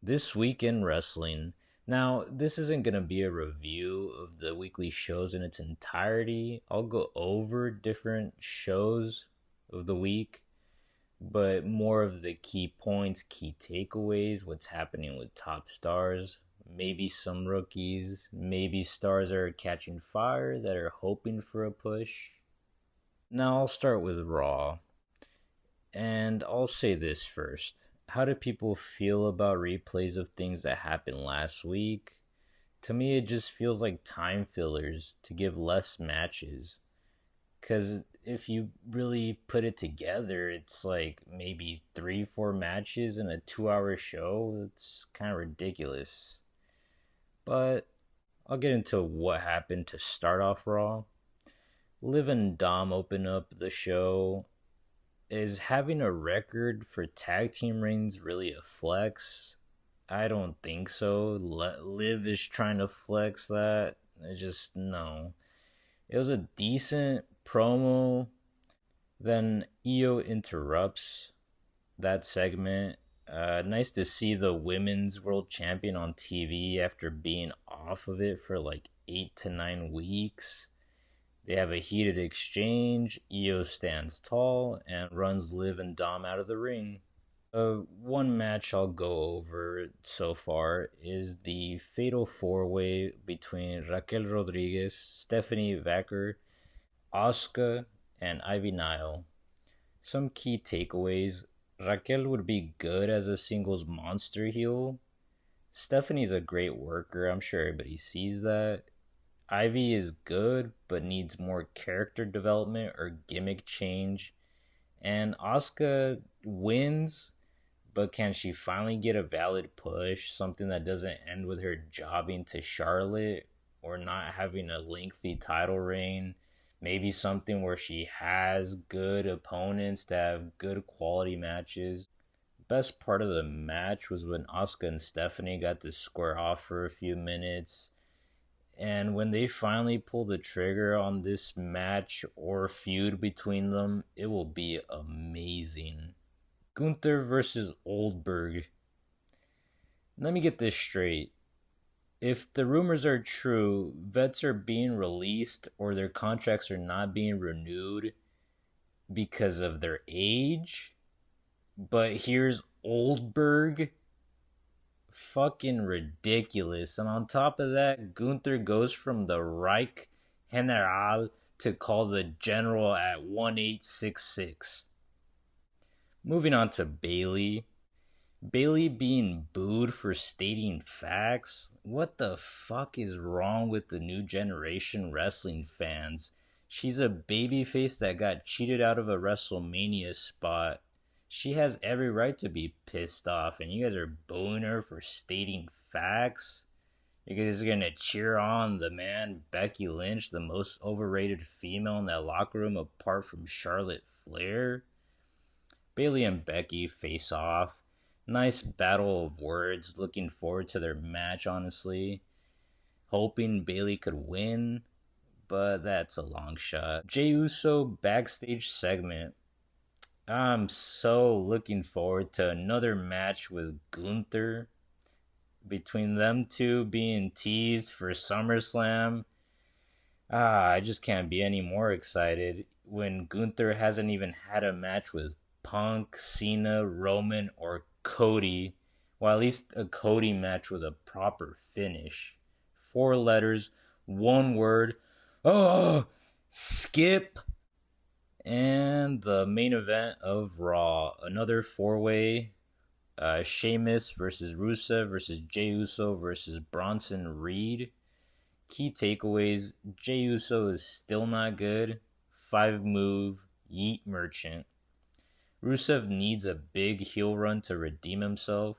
This week in wrestling. Now, this isn't going to be a review of the weekly shows in its entirety. I'll go over different shows of the week, but more of the key points, key takeaways, what's happening with top stars, maybe some rookies, maybe stars that are catching fire that are hoping for a push. Now, I'll start with Raw. And I'll say this first. How do people feel about replays of things that happened last week? To me, it just feels like time fillers to give less matches. Because if you really put it together, it's like maybe 3, 4 matches in a 2 hour show. It's kind of ridiculous. But I'll get into what happened to start off Raw. Liv and Dom open up the show. Is having a record for tag team reigns really a flex? I don't think so. Liv is trying to flex that. I just, no. It was a decent promo. Then Io interrupts that segment. Nice to see the women's world champion on TV after being off of it for like 8 to 9 weeks. They have a heated exchange. Io stands tall and runs Liv and Dom out of the ring. One match I'll go over so far is the fatal four-way between Raquel Rodriguez, Stephanie Vaquer, Asuka, and Ivy Nile. Some key takeaways. Raquel would be good as a singles monster heel. Stephanie's a great worker. I'm sure everybody sees that. Ivy is good, but needs more character development or gimmick change. And Asuka wins, but can she finally get a valid push? Something that doesn't end with her jobbing to Charlotte or not having a lengthy title reign. Maybe something where she has good opponents to have good quality matches. Best part of the match was when Asuka and Stephanie got to square off for a few minutes. And when they finally pull the trigger on this match or feud between them, it will be amazing. Gunther versus Oldberg. Let me get this straight. If the rumors are true, vets are being released or their contracts are not being renewed because of their age. But here's Oldberg. Fucking ridiculous. And on top of that, Gunther goes from the Reich General to call the General at 1866. Moving on to Bayley. Bayley being booed for stating facts. What the fuck is wrong with the new generation wrestling fans? She's a babyface that got cheated out of a WrestleMania spot. She has every right to be pissed off, and you guys are booing her for stating facts. You guys are gonna cheer on the man, Becky Lynch, the most overrated female in that locker room apart from Charlotte Flair. Bayley and Becky face off. Nice battle of words. Looking forward to their match, honestly. Hoping Bayley could win, but that's a long shot. Jey Uso backstage segment. I'm so looking forward to another match with Gunther. Between them two being teased for SummerSlam. I just can't be any more excited when Gunther hasn't even had a match with Punk, Cena, Roman, or Cody. Well, at least a Cody match with a proper finish. 4 letters, 1 word. Oh, skip. And the main event of Raw, another 4-way, Sheamus versus Rusev versus Jey Uso versus Bronson Reed. Key takeaways, Jey Uso is still not good. 5-move, yeet merchant. Rusev needs a big heel run to redeem himself.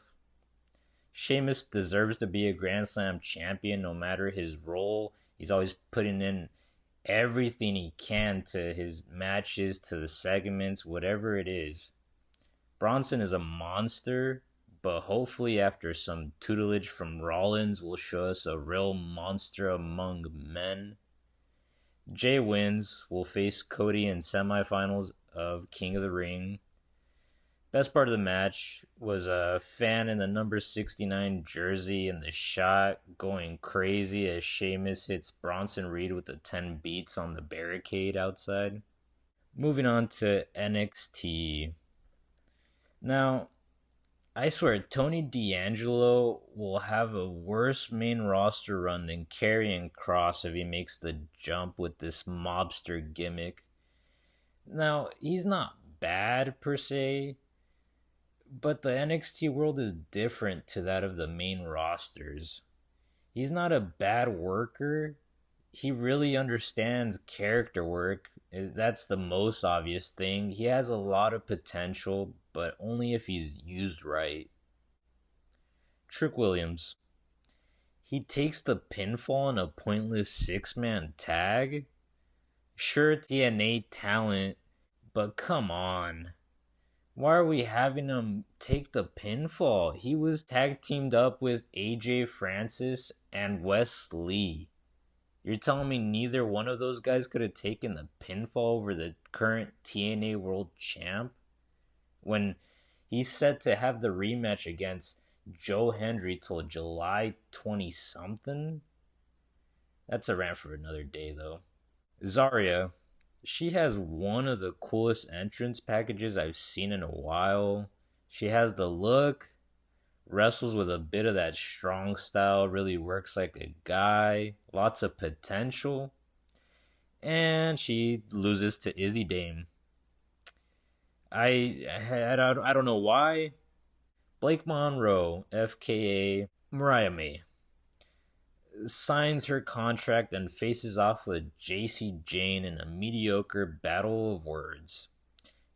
Sheamus deserves to be a Grand Slam champion no matter his role. He's always putting in everything he can to his matches, to the segments, whatever it is. Bronson is a monster, but hopefully after some tutelage from Rollins will show us a real monster among men. Jay wins, will face Cody in semifinals of King of the Ring. Best part of the match was a fan in the number 69 jersey and the shot going crazy as Sheamus hits Bronson Reed with the 10 beats on the barricade outside. Moving on to NXT. Now, I swear, Tony D'Angelo will have a worse main roster run than Karrion Kross if he makes the jump with this mobster gimmick. Now, he's not bad per se, but the NXT world is different to that of the main rosters. He's not a bad worker. He really understands character work. That's the most obvious thing. He has a lot of potential, but only if he's used right. Trick Williams. He takes the pinfall in a pointless six-man tag. Sure, TNA talent, but come on. Why are we having him take the pinfall? He was tag teamed up with AJ Francis and Wes Lee. You're telling me neither one of those guys could have taken the pinfall over the current TNA World Champ? When he's set to have the rematch against Joe Hendry till July 20-something? That's a rant for another day, though. Zarya. She has one of the coolest entrance packages I've seen in a while. She has the look, wrestles with a bit of that strong style, really works like a guy, lots of potential, and she loses to Izzy Dame. I don't know why. Blake Monroe, FKA Mariah May, signs her contract and faces off with JC Jane in a mediocre battle of words.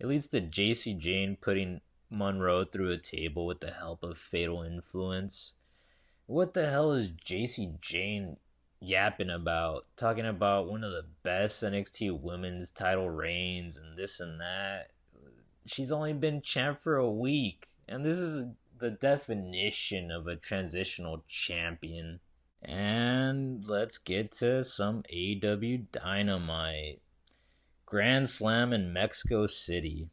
It leads to JC Jane putting Monroe through a table with the help of Fatal Influence. What the hell is JC Jane yapping about? Talking about one of the best NXT women's title reigns and this and that. She's only been champ for a week, and this is the definition of a transitional champion. And let's get to some AEW Dynamite. Grand Slam in Mexico City.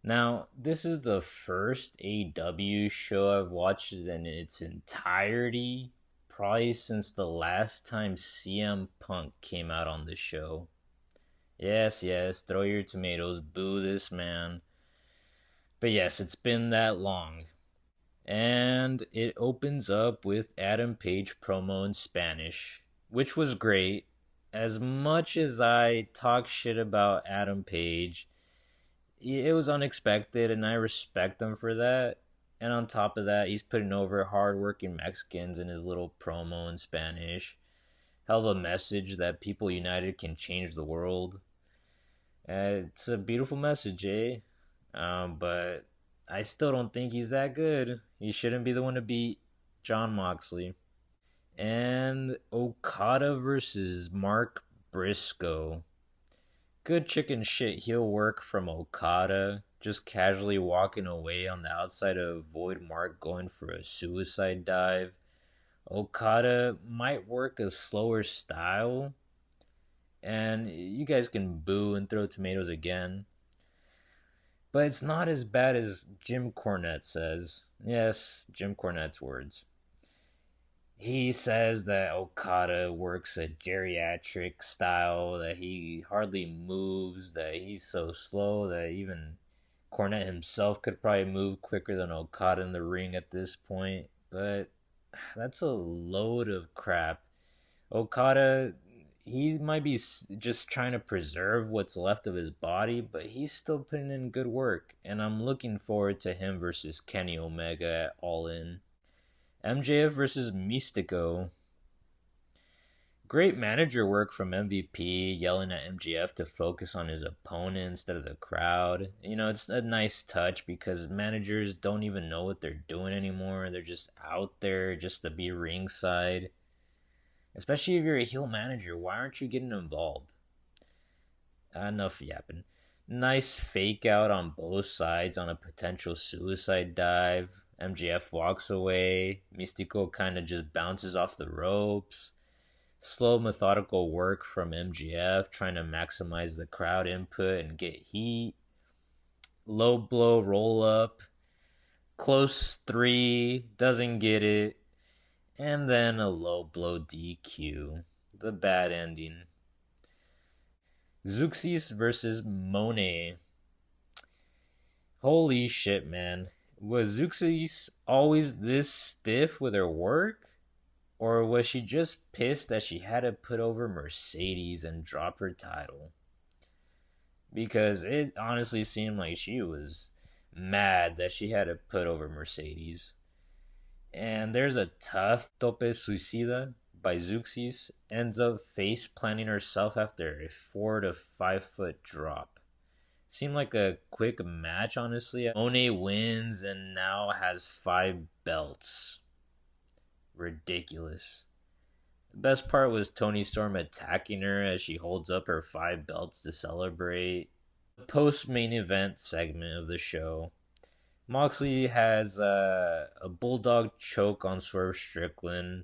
Now, this is the first AEW show I've watched in its entirety, probably since the last time CM Punk came out on the show. Yes, throw your tomatoes, boo this man. But yes, it's been that long. And it opens up with Adam Page promo in Spanish, which was great. As much as I talk shit about Adam Page, it was unexpected, and I respect him for that. And on top of that, he's putting over hardworking Mexicans in his little promo in Spanish. Hell of a message that people united can change the world. It's a beautiful message, eh? But I still don't think he's that good. He shouldn't be the one to beat Jon Moxley. And Okada versus Mark Briscoe. Good chicken shit heel work from Okada. Just casually walking away on the outside to avoid Mark going for a suicide dive. Okada might work a slower style. And you guys can boo and throw tomatoes again. But it's not as bad as Jim Cornette says. Yes, Jim Cornette's words. He says that Okada works a geriatric style, that he hardly moves, that he's so slow that even Cornette himself could probably move quicker than Okada in the ring at this point. But that's a load of crap. Okada, he might be just trying to preserve what's left of his body, but he's still putting in good work, and I'm looking forward to him versus Kenny Omega at All In. MJF versus Mystico. Great manager work from MVP, yelling at MJF to focus on his opponent instead of the crowd. You know, it's a nice touch because managers don't even know what they're doing anymore. They're just out there just to be ringside. Especially if you're a heel manager, why aren't you getting involved? Enough yapping. Nice fake out on both sides on a potential suicide dive. MJF walks away. Mystico kind of just bounces off the ropes. Slow, methodical work from MJF, trying to maximize the crowd input and get heat. low blow roll up, close three, doesn't get it, and then a low blow DQ. The bad ending. Zeuxis versus Monet. Holy shit, man. Was Zeuxis always this stiff with her work? Or was she just pissed that she had to put over Mercedes and drop her title? Because it honestly seemed like she was mad that she had to put over Mercedes. And there's a tough tope suicida by Zeuxis, ends up face planting herself after a 4 to 5 foot drop. Seemed like a quick match, honestly. Monet wins and now has 5 belts. Ridiculous. The best part was Toni Storm attacking her as she holds up her 5 belts to celebrate. The post main event segment of the show. Moxley has a bulldog choke on Swerve Strickland.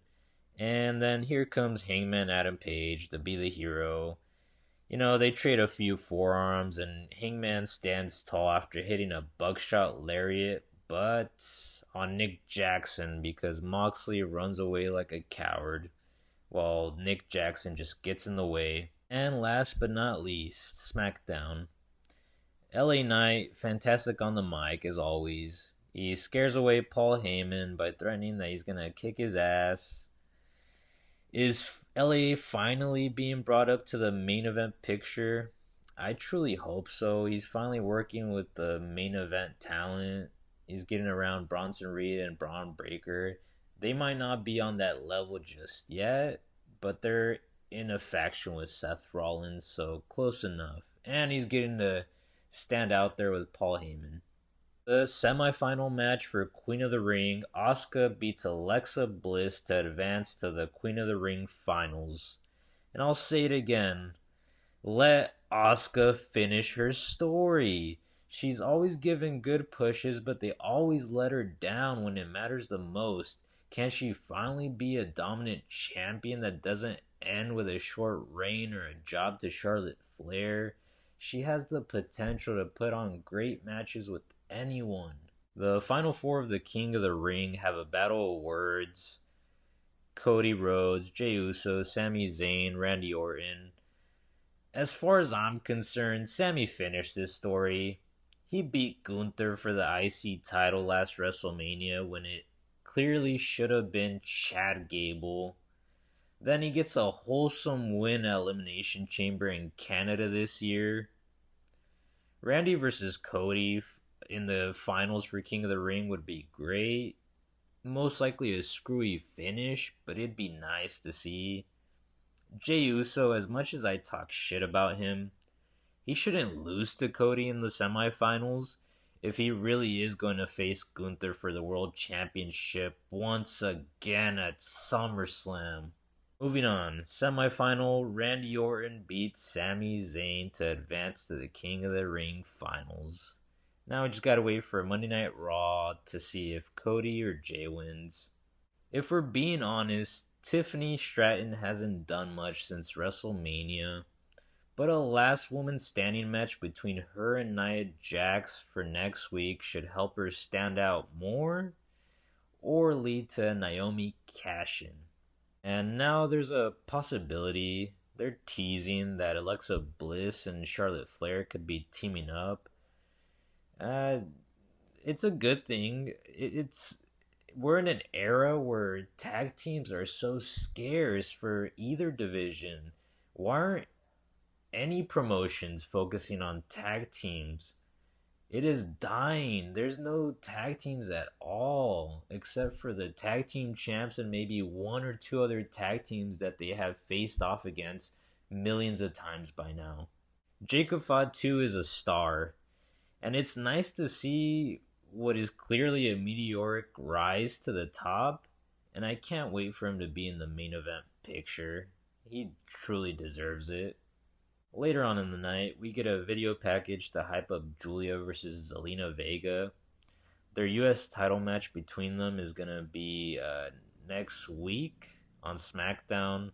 And then here comes Hangman Adam Page to be the hero. You know, they trade a few forearms, and Hangman stands tall after hitting a buckshot lariat, but on Nick Jackson because Moxley runs away like a coward, while Nick Jackson just gets in the way. And last but not least, SmackDown. LA Knight, fantastic on the mic as always. He scares away Paul Heyman by threatening that he's gonna kick his ass. Is LA finally being brought up to the main event picture? I truly hope so. He's finally working with the main event talent. He's getting around Bronson Reed and Braun Breaker. They might not be on that level just yet, but they're in a faction with Seth Rollins, so close enough. And he's getting to stand out there with Paul Heyman. The semifinal match for Queen of the Ring, Asuka beats Alexa Bliss to advance to the Queen of the Ring finals. And I'll say it again, let Asuka finish her story. She's always given good pushes, but they always let her down when it matters the most. Can she finally be a dominant champion that doesn't end with a short reign or a job to Charlotte Flair? She has the potential to put on great matches with anyone. The final four of the King of the Ring have a battle of words. Cody Rhodes, Jey Uso, Sami Zayn, Randy Orton. As far as I'm concerned, Sami finished this story. He beat Gunther for the IC title last WrestleMania when it clearly should have been Chad Gable. Then he gets a wholesome win at Elimination Chamber in Canada this year. Randy versus Cody in the finals for King of the Ring would be great. Most likely a screwy finish, but it'd be nice to see. Jey Uso, as much as I talk shit about him, he shouldn't lose to Cody in the semifinals if he really is going to face Gunther for the World Championship once again at SummerSlam. Moving on, semifinal, Randy Orton beats Sami Zayn to advance to the King of the Ring finals. Now we just gotta wait for Monday Night Raw to see if Cody or Jay wins. If we're being honest, Tiffany Stratton hasn't done much since WrestleMania, but a last woman standing match between her and Nia Jax for next week should help her stand out more or lead to a Naomi cash-in. And now there's a possibility they're teasing that Alexa Bliss and Charlotte Flair could be teaming up. It's a good thing. We're in an era where tag teams are so scarce for either division. Why aren't any promotions focusing on tag teams? It is dying. There's no tag teams at all, except for the tag team champs and maybe one or two other tag teams that they have faced off against millions of times by now. Jacob Fatu is a star, and it's nice to see what is clearly a meteoric rise to the top, and I can't wait for him to be in the main event picture. He truly deserves it. Later on in the night, we get a video package to hype up Julia versus Zelina Vega. Their US title match between them is going to be next week on SmackDown.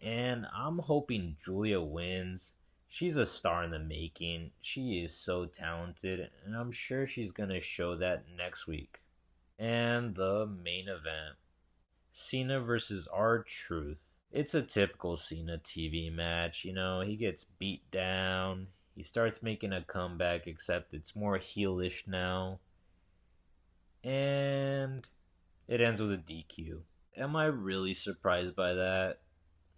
And I'm hoping Julia wins She's a star in the making. She is so talented, and I'm sure she's going to show that next week. And the main event, Cena versus R-Truth. It's a typical Cena TV match. You know, he gets beat down. He starts making a comeback, except it's more heelish now. And it ends with a DQ. Am I really surprised by that?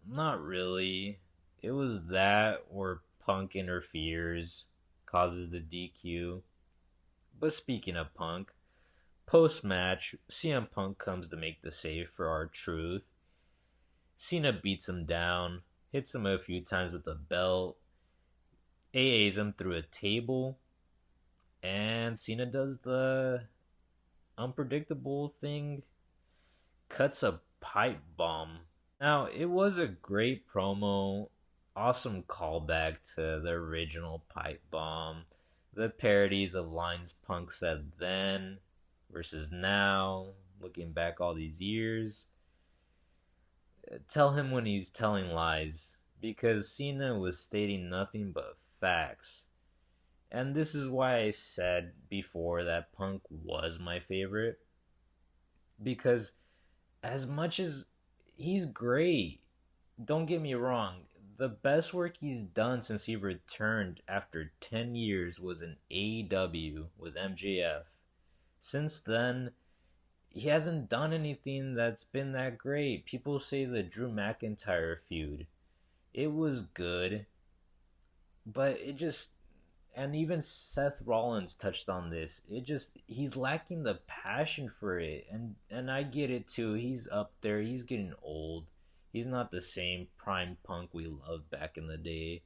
Not really. It was that or Punk interferes, causes the DQ. But speaking of Punk, post match, CM Punk comes to make the save for R-Truth. Cena beats him down, hits him a few times with the belt, AAs him through a table, and Cena does the unpredictable thing, cuts a pipe bomb. Now, it was a great promo, awesome callback to the original pipe bomb, the parodies of lines Punk said then versus now, looking back all these years. Tell him when he's telling lies, because Cena was stating nothing but facts. And this is why I said before that Punk was my favorite. Because as much as he's great, don't get me wrong, the best work he's done since he returned after 10 years was in AEW with MJF. Since then, he hasn't done anything that's been that great. People say the Drew McIntyre feud. It was good, but it just, and even Seth Rollins touched on this. He's lacking the passion for it, and I get it too. He's up there. He's getting old. He's not the same prime Punk we loved back in the day.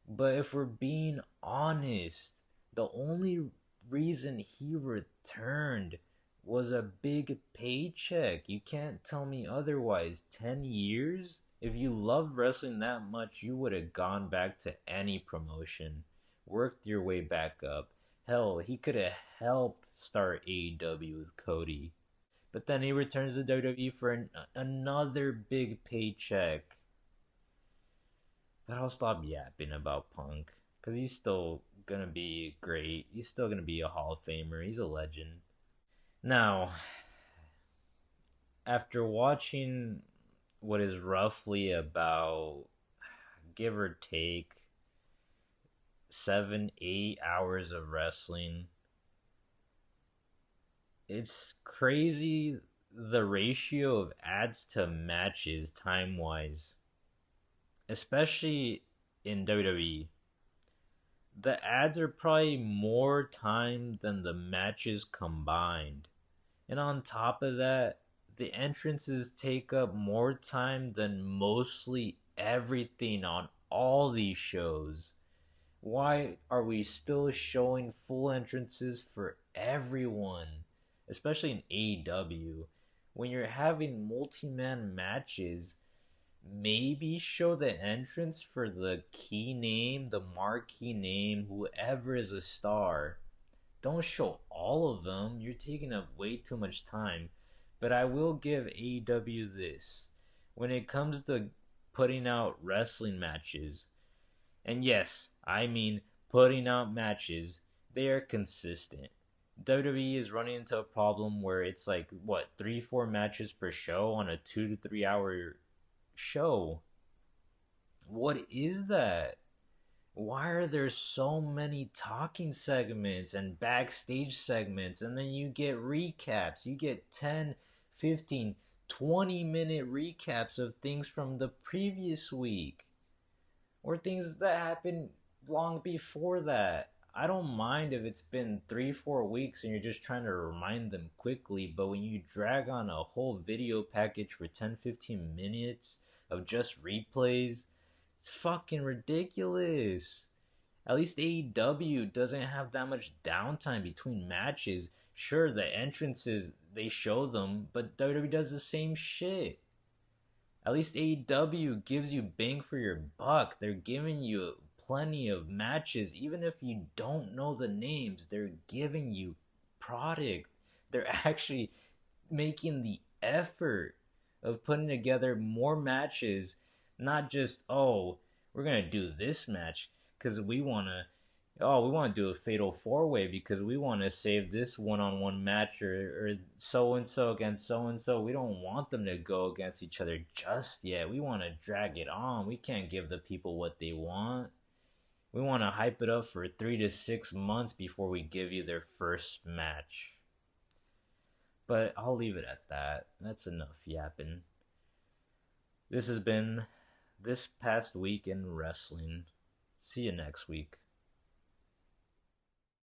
But if we're being honest, the only reason he returned was a big paycheck. You can't tell me otherwise. 10 years? If you love wrestling that much, you would have gone back to any promotion, worked your way back up. Hell, he could have helped start AEW with Cody. But then he returns to WWE for another big paycheck. But I'll stop yapping about Punk, because he's still going to be great. He's still going to be a Hall of Famer. He's a legend. Now, after watching what is roughly about, give or take, 7-8 hours of wrestling, it's crazy the ratio of ads to matches time wise, especially in WWE. The ads are probably more time than the matches combined. And on top of that, the entrances take up more time than mostly everything on all these shows. Why are we still showing full entrances for everyone? Especially in AEW. When you're having multi-man matches, maybe show the entrance for the key name, the marquee name, whoever is a star. Don't show all of them. You're taking up way too much time. But I will give AEW this. When it comes to putting out wrestling matches, and yes, I mean putting out matches, they are consistent. WWE is running into a problem where it's like, 3-4 matches per show on a 2 to 3 hour show. What is that? Why are there so many talking segments and backstage segments, and then you get recaps? You get 10, 15, 20-minute recaps of things from the previous week or things that happened long before that. I don't mind if it's been 3-4 weeks and you're just trying to remind them quickly, but when you drag on a whole video package for 10-15 minutes of just replays, it's fucking ridiculous. At least AEW doesn't have that much downtime between matches. Sure, the entrances, they show them, but WWE does the same shit. At least AEW gives you bang for your buck. They're giving you plenty of matches. Even if you don't know the names, they're giving you product. They're actually making the effort of putting together more matches. Not just, we're gonna do this match because we wanna. Oh, we want to do a fatal four way because we want to save this one-on-one match or so and so against so and so. We don't want them to go against each other just yet. We want to drag it on. We can't give the people what they want. We want to hype it up for 3 to 6 months before we give you their first match. But I'll leave it at that. That's enough yapping. This has been this past week in wrestling. See you next week.